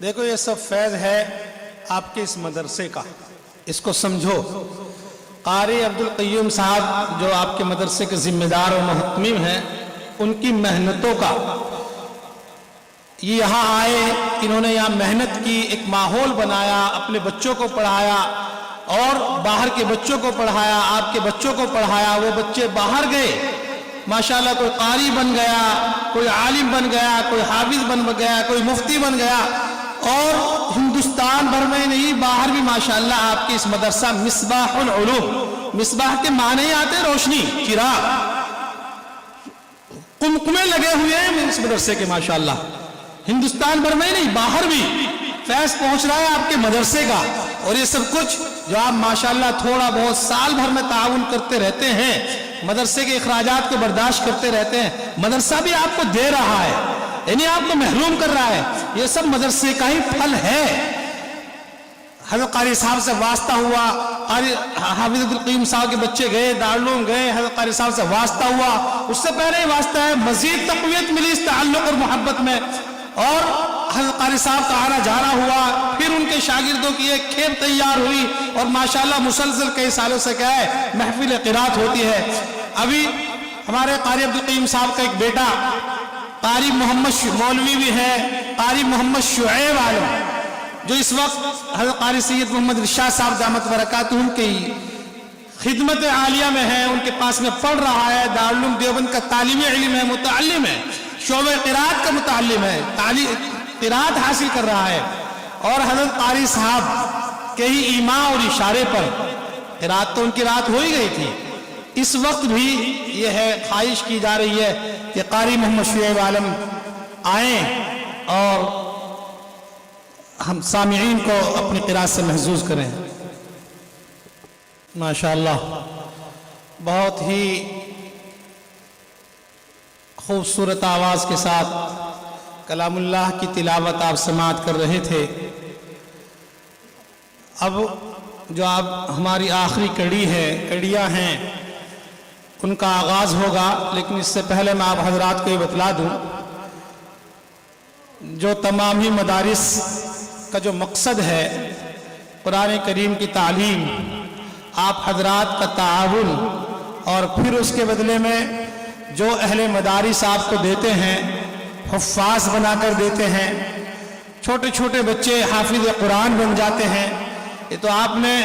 دیکھو یہ سب فیض ہے آپ کے اس مدرسے کا، اس کو سمجھو۔ قاری عبدالقیوم صاحب جو آپ کے مدرسے کے ذمہ دار و محتمم ہیں، ان کی محنتوں کا، یہ یہاں آئے، انہوں نے یہاں محنت کی، ایک ماحول بنایا، اپنے بچوں کو پڑھایا اور باہر کے بچوں کو پڑھایا، آپ کے بچوں کو پڑھایا، وہ بچے باہر گئے، ماشاءاللہ کوئی قاری بن گیا، کوئی عالم بن گیا، کوئی حافظ بن گیا، کوئی مفتی بن گیا، اور ہندوستان بھر میں نہیں باہر بھی ماشاءاللہ آپ کے اس مدرسہ مصباح العلوم، مصباح کے معنی آتے ہیں روشنی، چراغ، قمقمے لگے ہوئے ہیں اس مدرسے کے ماشاءاللہ، ہندوستان بھر میں نہیں باہر بھی فیض پہنچ رہا ہے آپ کے مدرسے کا۔ اور یہ سب کچھ جو آپ ماشاءاللہ تھوڑا بہت سال بھر میں تعاون کرتے رہتے ہیں، مدرسے کے اخراجات کو برداشت کرتے رہتے ہیں، مدرسہ بھی آپ کو دے رہا ہے، یعنی آپ کو محروم کر رہا ہے، یہ سب مدرسے کا ہی پھل ہے۔ حضرت قاری صاحب سے واسطہ ہوا، حافظ عبدالقیوم صاحب کے بچے گئے، دارالعلوم گئے، حضرت قاری صاحب سے واسطہ ہوا، اس سے پہلے ہی واسطہ ہے، مزید تقویت ملی اس تعلق اور محبت میں، اور حضرت قاری صاحب کا آنا جانا ہوا، پھر ان کے شاگردوں کی ایک کھیپ تیار ہوئی، اور ماشاءاللہ مسلسل کئی سالوں سے کیا ہے محفل قرات ہوتی ہے۔ ابھی ہمارے قاری عبدالقیوم صاحب کا ایک بیٹا قاری محمد مولوی بھی ہے، قاری محمد شعیب عالم، جو اس وقت حضرت قاری سید محمد رشاد صاحب دامت برکاتہم کی خدمت عالیہ میں ہے، ان کے پاس میں پڑھ رہا ہے، دارالعلوم دیوبند کا تعلیمی علم ہے، متعلم ہے، شعبہ قرات کا متعلم ہے، قرات حاصل کر رہا ہے، اور حضرت قاری صاحب کے ہی ایماء اور اشارے پر قرات تو ان کی رات ہو ہی گئی تھی، اس وقت بھی یہ ہے خواہش کی جا رہی ہے کہ قاری محمد شعیب عالم آئیں اور ہم سامعین کو اپنی قرات سے محظوظ کریں۔ ماشاءاللہ بہت ہی خوبصورت آواز کے ساتھ کلام اللہ کی تلاوت آپ سماعت کر رہے تھے۔ اب جو آپ ہماری آخری کڑی ہے، کڑیاں ہیں، ان کا آغاز ہوگا، لیکن اس سے پہلے میں آپ حضرات کو یہ بتلا دوں، جو تمام ہی مدارس کا جو مقصد ہے قرآن کریم کی تعلیم، آپ حضرات کا تعاون، اور پھر اس کے بدلے میں جو اہل مدارس آپ کو دیتے ہیں، حفاظ بنا کر دیتے ہیں، چھوٹے چھوٹے بچے حافظ قرآن بن جاتے ہیں، یہ تو آپ نے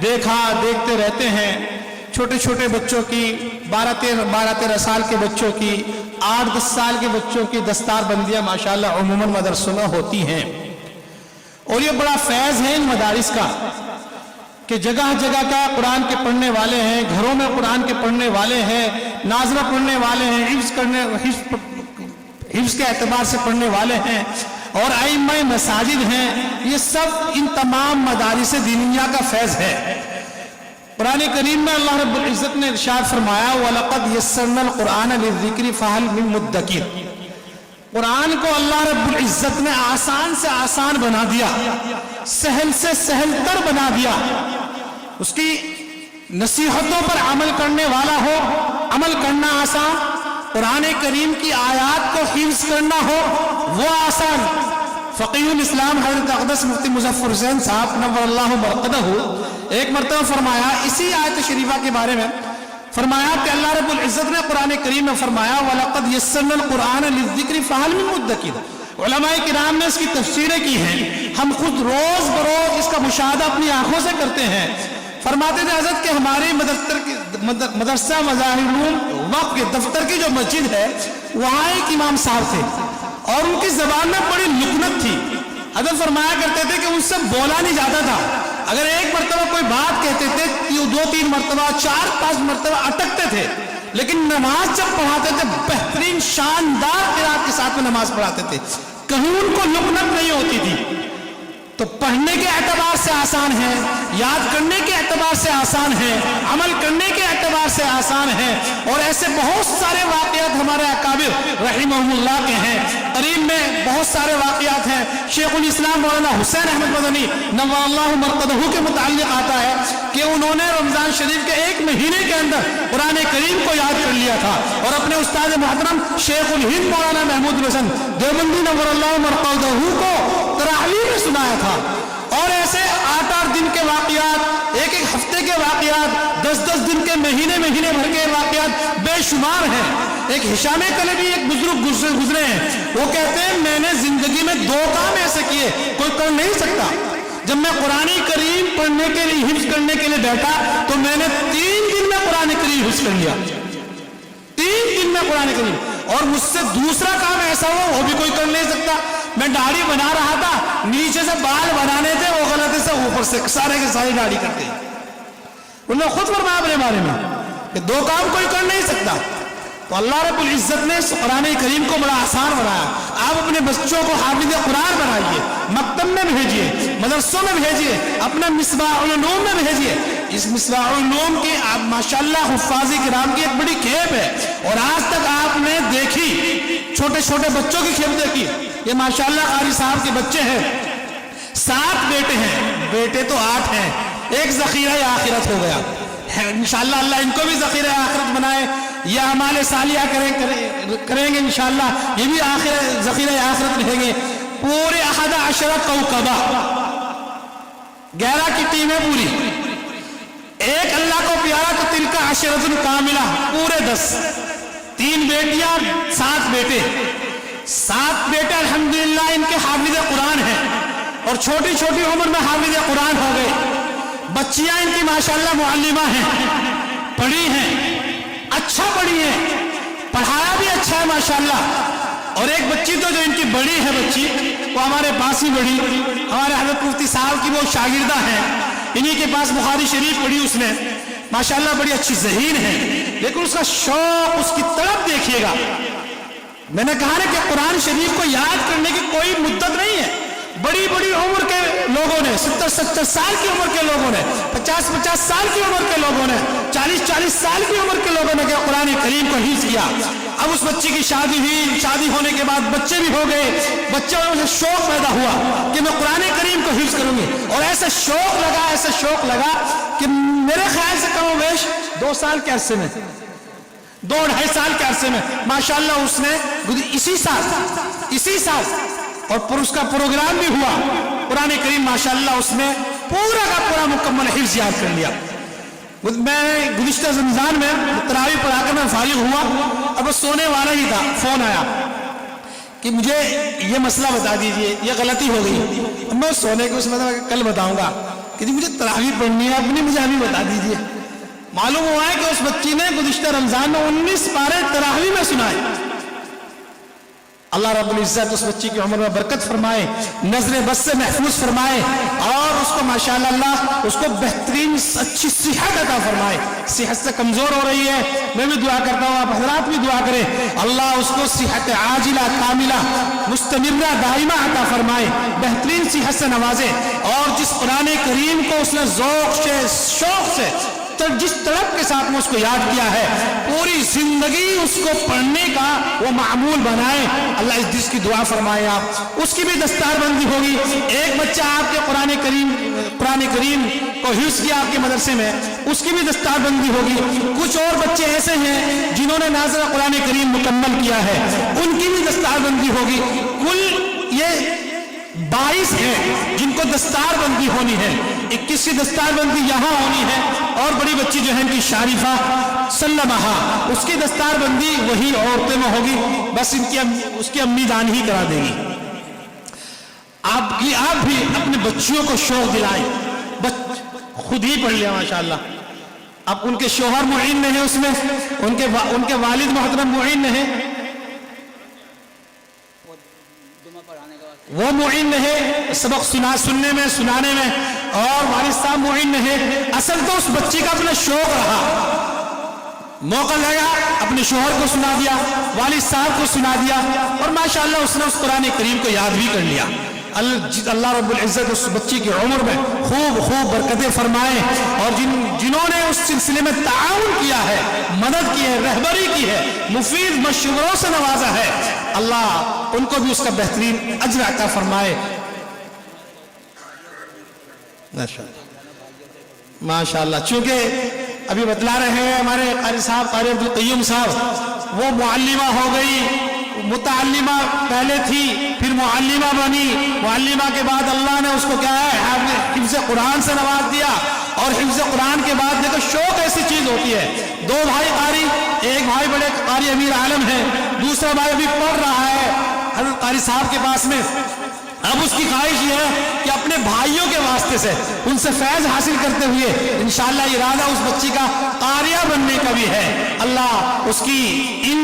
دیکھتے رہتے ہیں، چھوٹے چھوٹے بچوں کی 12-13 سال کے بچوں کی، 8-10 سال کے بچوں کی دستار بندیاں ماشاءاللہ عموماً مدرسوں میں ہوتی ہیں، اور یہ بڑا فیض ہے ان مدارس کا کہ جگہ جگہ کا قرآن کے پڑھنے والے ہیں، گھروں میں قرآن کے پڑھنے والے ہیں، نازلہ پڑھنے والے ہیں، حفظ کے اعتبار سے پڑھنے والے ہیں، اور ائمہ مساجد ہیں، یہ سب ان تمام مدارس دینیہ کا فیض ہے۔ قرآن کریم میں اللہ رب العزت نے ارشاد فرمایا وَلَقَدْ يَسَّرْنَا الْقُرْآنَ لِلذِّكْرِ فَهَلْ مِن مُدَّكِرٍ، قرآن کو اللہ رب العزت نے آسان سے آسان بنا دیا، سہل سے سہل تر بنا دیا، اس کی نصیحتوں پر عمل کرنے والا ہو، عمل کرنا آسان، قرآن کریم کی آیات کو حفظ کرنا ہو وہ آسان۔ فقیہ الاسلام حضرت اقدس مفتی مظفر حسین صاحب نور اللہ مرقدہ ایک مرتبہ فرمایا اسی آیت شریفہ کے بارے میں، فرمایا کہ اللہ رب العزت نے قرآن کریم میں فرمایا وَلَقَدْ يَسَّرْنَا الْقُرْآنَ لِلذِّكْرِ فَهَلْ مِن مُدَّكِرٍ، علماء کرام نے اس کی تفسیریں کی ہیں، ہم خود روز بروز اس کا مشاہدہ اپنی آنکھوں سے کرتے ہیں۔ فرماتے تھے حضرت کہ ہمارے مدرسہ مظاہر العلوم وقف کے دفتر کی جو مسجد ہے وہاں ایک امام صاحب تھے، اور ان کی زبان میں بڑی لکنت تھی، حضرت فرمایا کرتے تھے کہ ان سے بولا نہیں جاتا تھا، اگر ایک مرتبہ کوئی بات کہتے تھے 2-3 مرتبہ 4-5 مرتبہ اٹکتے تھے، لیکن نماز جب پڑھاتے تھے بہترین شاندار قرات کے ساتھ میں نماز پڑھاتے تھے، کہیں ان کو لکنت نہیں ہوتی تھی۔ تو پڑھنے کے اعتبار سے آسان ہے، یاد کرنے کے اعتبار سے آسان ہے، عمل کرنے کے اعتبار سے آسان ہے، اور ایسے بہت سارے واقعات ہمارے اکابر رحمہم اللہ کے ہیں۔ قریب میں بہت سارے واقعات ہیں، شیخ الاسلام مولانا حسین احمد مدنی نور اللہ مرقدہ کے متعلق آتا ہے کہ انہوں نے رمضان شریف کے 1 مہینے کے اندر قرآن کریم کو یاد کر لیا تھا، اور اپنے استاد محترم شیخ الہند مولانا محمود الحسن دیوبندی نور اللہ مرقدہ کو تراحل 10-10 दिन के महीने भर के वाकयात बेशुमार हैं। एक हिशाम कलबी एक बुजुर्ग गुजरे हैं, वो कहते हैं मैंने जिंदगी में 2 काम ऐसे किए कोई कर नहीं सकता। जब मैं कुरान करीम पढ़ने के लिए हिफ्ज करने के लिए बैठा तो मैंने 3 दिन में कुरान करीम हिफ्ज कर लिया, 3 दिन में कुरान करीम। और मुझसे दूसरा काम ऐसा हुआ वो भी कोई कर नहीं सकता। मैं दाढ़ी बना रहा था, नीचे से बाल बनाने थे वो गलती से ऊपर से सारे के सारी दाढ़ी करते। उन्होंने खुद फरमाया अपने बारे में कि 2 काम कोई कर नहीं सकता। तो अल्लाह रब्बुल इज्जत ने कुरान करीम को बड़ा आसान बनाया। आप अपने बच्चों को हाफिज कुरान बनाइए, मकतब में भेजिए, मदरसों में भेजिए, अपने मिसबाहुल उलूम में भेजिए। इस मिसबाहुल उलूम की आप माशाअल्लाह हुफ्फाज़ किराम की एक बड़ी खेप है। और आज तक आपने देखी छोटे छोटे बच्चों की खेप देखी। ये माशाअल्लाह कारी साहब के बच्चे हैं, 7 बेटे हैं, बेटे तो 8 हैं, एक ज़ख़ीरा आखिरत हो गया। इंशाअल्लाह अल्लाह इनको भी ज़ख़ीरा आखिरत बनाए, या हमारे सालिया करेंगे इंशाअल्लाह, ये भी आखिर ज़ख़ीरा आखिरत रहेंगे। पूरे 11 कौकबा 11 की टीम है पूरी। एक अल्लाह को प्यारा तो तिलका अशरतुल कामिला पूरे 10, 3 बेटियां 7 बेटे, 7 बेटे अल्हम्दुलिल्लाह इनके हाफिज कुरान हैं और छोटी छोटी उम्र में हाफिज कुरान हो गए। बच्चियां इनकी माशाअल्लाह मुअल्लिमा हैं, पढ़ी हैं, अच्छा पढ़ी है, पढ़ाया भी अच्छा है माशाअल्लाह। और एक बच्ची तो जो इनकी बड़ी है बच्ची वो हमारे पास ही बड़ी, हमारे हज़रत मुफ्ती साहब की वो शागिर्दा है, इन्हीं के पास बुखारी शरीफ पढ़ी उसने माशाअल्लाह, बड़ी अच्छी ज़हीन है। लेकिन उसका शौक, उसकी तड़प देखिएगा। मैंने कहा ना कि कुरान शरीफ को याद करने की कोई मुद्दत नहीं है। बड़ी बड़ी उम्र के लोगों ने, 70-70 साल की उम्र के लोगों ने, 50-50 साल की उम्र के लोगों ने, 40-40 साल की उम्र के लोगों ने क्या कुरान करीम को हिफ्ज किया। अब उस बच्ची की शादी हुई, शादी होने के बाद बच्चे भी हो गए, बच्चों में मुझे शौक पैदा हुआ कि मैं कुरान करीम को हिफ्ज करूंगी। और ऐसा शौक लगा कि मेरे ख्याल से कम वेश 2 साल के अरसे में, 2-2.5 साल के अरसे में माशाअल्लाह उसने इसी साल और उसका प्रोग्राम भी हुआ, कुरान करीम माशाअल्लाह उसने पूरा का पूरा मुकम्मल हिफ्ज याद कर लिया। मैं गुज़िश्ता रमज़ान में तरावी पढ़ाकर मैं फारिग हुआ, अब सोने वाला ही था, फोन आया कि मुझे ये मसला बता दीजिए, ये गलती हो गई। मैं सोने के उसमें कल बताऊंगा कि जी मुझे तरावी पढ़नी है अपनी, मुझे अभी बता दीजिए। मालूम हुआ है कि उस बच्ची ने गुज़िश्ता रमज़ान में 19 पारे तरावी में सुनाए। अल्लाह रब्बुल इज्जत उस बच्ची की उम्र में बरकत फरमाए, नजर बस से महफूज फरमाए और उसको माशाअल्लाह अल्लाह उसको बेहतरीन अच्छी सेहत अता फरमाए। सेहत से कमजोर हो रही है, मैं भी दुआ करता हूँ, आप हज़रात भी दुआ करें, अल्लाह उसको सेहत आजिला कामिला मुस्तमिर्रा दाइमा अता फरमाए, बेहतरीन सेहत से नवाजे। और जिस कुरान करीम को उसने ज़ौक़ से, शौक़ से, जिस तड़प के साथ में उसको याद किया है, पूरी जिंदगी उसको पढ़ने का वो मामूल बनाए। अल्लाह इस दिस की दुआ फरमाए। आप उसकी भी दस्तारबंदी होगी। एक बच्चा आपके कुरान करीम को हिफ्ज किया आपके मदरसे में, उसकी भी दस्तारबंदी होगी। कुछ और बच्चे ऐसे हैं जिन्होंने नाज़िल कुरान करीम मुकम्मल किया है, उनकी भी दस्तारबंदी होगी। कुल ये 22 हैं जिनको दस्तारबंदी होनी है। 21 की दस्तारबंदी यहाँ होनी है और बड़ी बच्ची जो है इनकी शारिफा सल्लमहा, उसकी दस्तारबंदी वही औरतें में होगी, बस उसकी अम्मी जान ही करा देगी। आप भी अपने बच्चियों को शौक दिलाएं, खुद ही पढ़ लिया माशाअल्लाह। अब उनके शोहर मुईन में है, उसमें उनके वालिद मोहतरम मुईन में है, वो मुईन में है सबक सुनाने में, और वालिद साहब मुईन में है। असल तो उस बच्ची का अपना शौक रहा, मौका लगा अपने शोहर को सुना दिया, वालिद साहब को सुना दिया और माशाअल्लाह उसने उस कुरान करीम को याद भी कर लिया। अल्लाह रब्बुल इज्जत उस बच्ची की उम्र में खूब बरकतें फरमाए। और जिन्होंने उस सिलसिले में ताउन किया है, मदद की है, रहबरी की है, मुफीद मशवरों से नवाजा है, अल्लाह उनको भी उसका बेहतरीन अज्र अता फरमाए। माशाअल्लाह। चूंकि अभी बतला रहे हैं हमारे कारी साहब, कारी अब्दुल क़य्यूम साहब, वो मुअल्लिमा हो गई, मुतअल्लिमा पहले थी, फिर मुअल्लिमा बनी, मुअल्लिमा के बाद अल्लाह ने उसको क्या है हिफ्ज़ कुरान से नवाज दिया। और हिफ्ज़ कुरान के बाद देखो शौक ऐसी चीज होती है, दो भाई कारी, एक भाई बड़े कारी अमीर आलम है, दूसरा भाई अभी पढ़ रहा है हज़रत कारी साहब के पास में। अब उसकी ख्वाहिश ये है कि अपने भाइयों के वास्ते से उनसे फैज हासिल करते हुए इंशाअल्लाह इरादा उस बच्ची का कारिया बनने का भी है। अल्लाह उसकी इन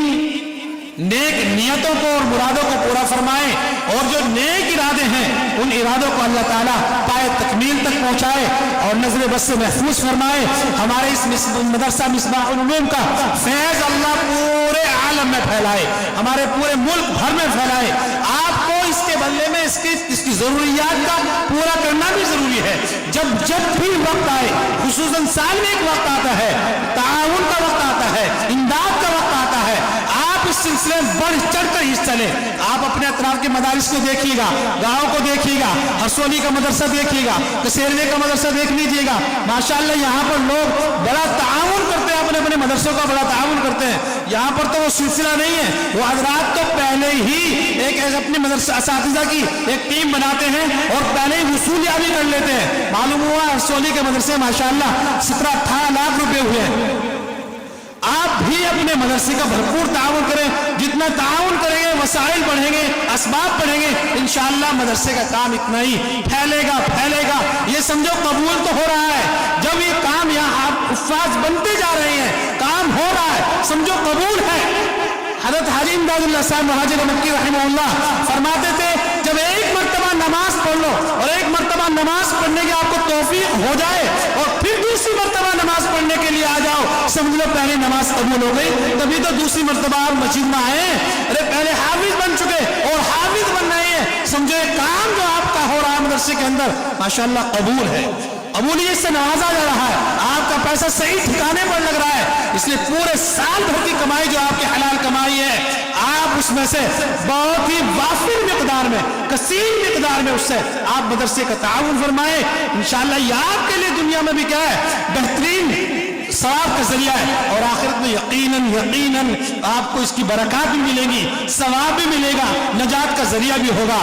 नेक नियतों को और मुरादों को पूरा फरमाए, और जो नेक इरादे हैं उन इरादों को अल्लाह ताला पाए तकमील तक पहुंचाए और नजर बस से महफूज फरमाए। हमारे इस मदरसा मिसबाहुल उलूम का फैज अल्लाह पूरे आलम में फैलाए, हमारे पूरे मुल्क भर में फैलाए। आपको इसके बदले में इसकी जरूरियात का पूरा करना भी जरूरी है। जब भी वक्त आए, खुसूसन साल में एक वक्त आता है, ताउन का वक्त आता है, इमदाद का वक्त आता है, आप इस सिलसिले में बढ़ चढ़ कर हिस्सा लें। आप अपने अतराफ के मदारिस को देखिएगा, गाँव को देखिएगा, हरसोली का मदरसा देखिएगा, कसेरवे का मदरसा देख लीजिएगा। माशाअल्लाह यहाँ पर लोग बड़ा ताउन करते हैं, अपने अपने मदरसों का बड़ा ताउन करते हैं। यहाँ पर तो वो सिलसिला नहीं है, वो हजरात तो पहले ही एक अपने मदरसा असातिज़ा की एक टीम बनाते हैं और पहले ही वसूलियाबी कर लेते हैं। मालूम हुआ हरसोली के मदरसे माशाअल्लाह 17-18 लाख रुपए हुए हैं। आप भी अपने मदरसे का भरपूर ताउन करें, जितना ताउन करेंगे वसाइल बढ़ेंगे, असबाब बढ़ेंगे, इंशाअल्लाह मदरसे का काम इतना ही फैलेगा। ये समझो कबूल तो हो रहा है, जब ये काम यहाँ आप हुफ्फाज बनते जा रहे हैं, काम हो रहा है, समझो कबूल है। हज़रत हाजी इमदादुल्लाह साहब मुहाजिर मक्की रहमहुल्लाह फरमाते थे, जब एक मर्तबा नमाज पढ़ लो और एक मर्तबा नमाज पढ़ने की आपको तौफीक हो जाए और फिर दूसरी मर्तबा नमाज पढ़ने के लिए आ जाओ, समझ लो पहले नमाज कबूल हो गई, तभी तो दूसरी मर्तबा आप मस्जिद में आए। अरे पहले हाफिज बन चुके और हाफिज बन रहे हैं, समझो एक काम जो आपका हो रहा है मदरसे के अंदर माशाअल्लाह कबूल है, कबूलियत से नवाजा जा रहा है, आपका पैसा सही ठिकाने पर लग रहा है। इसलिए पूरे साल भर की कमाई जो आपकी हलाल कमाई है, आप उसमें से बहुत ही वाफिर मिकदार में, कसीर मिकदार में उससे आप मदरसे का ताउन फरमाए। इंशाअल्लाह ये आपके लिए दुनिया में भी क्या है, बेहतरीन सवाब का जरिया है, और आखिरत में यकीनन आपको इसकी बरकत भी मिलेगी, सवाब भी मिलेगा, नजात का जरिया भी होगा।